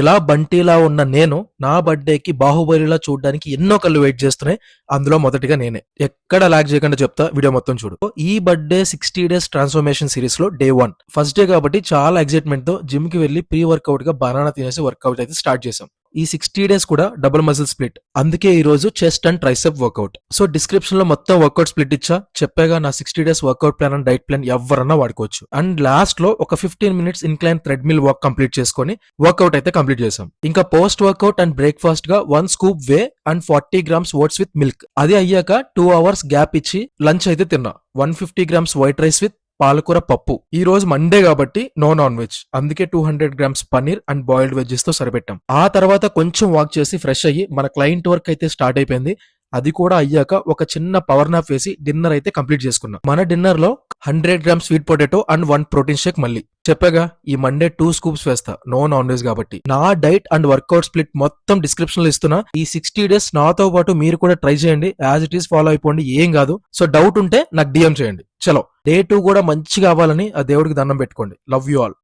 ఇలా బంటీలా ఉన్న నేను నా బర్త్డేకి బాహుబలిలా చూడడానికి ఎన్నో కళ్ళు వెయిట్ చేస్తున్నాయి. అందులో మొదటిగా నేనే. ఎక్కడ లాగ్ చేయకుండా చెప్తా, వీడియో మొత్తం చూడు. ఈ బర్త్డే 60 డేస్ ట్రాన్స్ఫర్మేషన్ సిరీస్ లో డే 1 ఫస్ట్ డే కాబట్టి చాలా ఎక్సైట్మెంట్ తో జిమ్ కి వెళ్లి ప్రీ వర్కౌట్ గా బనానా తినేసి వర్కౌట్ అయితే స్టార్ట్ చేసాం. ఈ 60 డేస్ కూడా డబుల్ మజిల్ స్ప్లిట్, అందుకే ఈ రోజు chest and tricep workout. So description లో మొత్తం వర్కౌట్ స్ప్లిట్ ఇచ్చా. చెప్పాగా నా 60 days workout plan and diet plan ఎవరన్నా వాడుకోవచ్చు. అండ్ లాస్ట్ లో ఒక 15 minutes incline treadmill walk complete చేసుకొని వర్కౌట్ అయితే కంప్లీట్ చేసాం. ఇంకా పోస్ట్ వర్కౌట్ అండ్ బ్రేక్ఫాస్ట్ గా 1 scoop whey and 40 grams oats with milk. అది అయ్యాక 2 అవర్స్ గ్యాప్ ఇచ్చి లంచ్ అయితే తిన్నా. 150 గ్రామ్స్ వైట్ రైస్ విత్ పాలకూర పప్పు. ఈ రోజు మండే కాబట్టి నో నాన్ వెజ్, అందుకే 200 grams paneer and boiled veggies తో సరిపెట్టాం. ఆ తర్వాత కొంచెం వాక్ చేసి ఫ్రెష్ అయ్యి మన క్లయింట్ వర్క్ అయితే స్టార్ట్ అయిపోయింది. అది కూడా అయ్యాక ఒక చిన్న పవర్ నాప్ వేసి డిన్నర్ అయితే కంప్లీట్ చేసుకున్నాం. మన డిన్నర్ లో 100 grams sweet potato and 1 protein shake. మళ్ళీ చెప్పాగా ఈ మండే 2 స్కూప్స్ వేస్తా, నో నాన్ వెజ్ కాబట్టి. నా డైట్ అండ్ వర్కౌట్ స్ప్లిట్ మొత్తం డిస్క్రిప్షన్ లో ఇస్తున్నా. ఈ 60 డేస్ నాతో పాటు మీరు కూడా ట్రై చేయండి. యాజ్ ఇట్ ఈస్ ఫాలో అయిపోండి, ఏం కాదు. సో డౌట్ ఉంటే నాకు డిఎం చేయండి. చలో డే 2 కూడా మంచిగా అవ్వాలని ఆ దేవుడికి దండం పెట్టుకోండి. Love you all.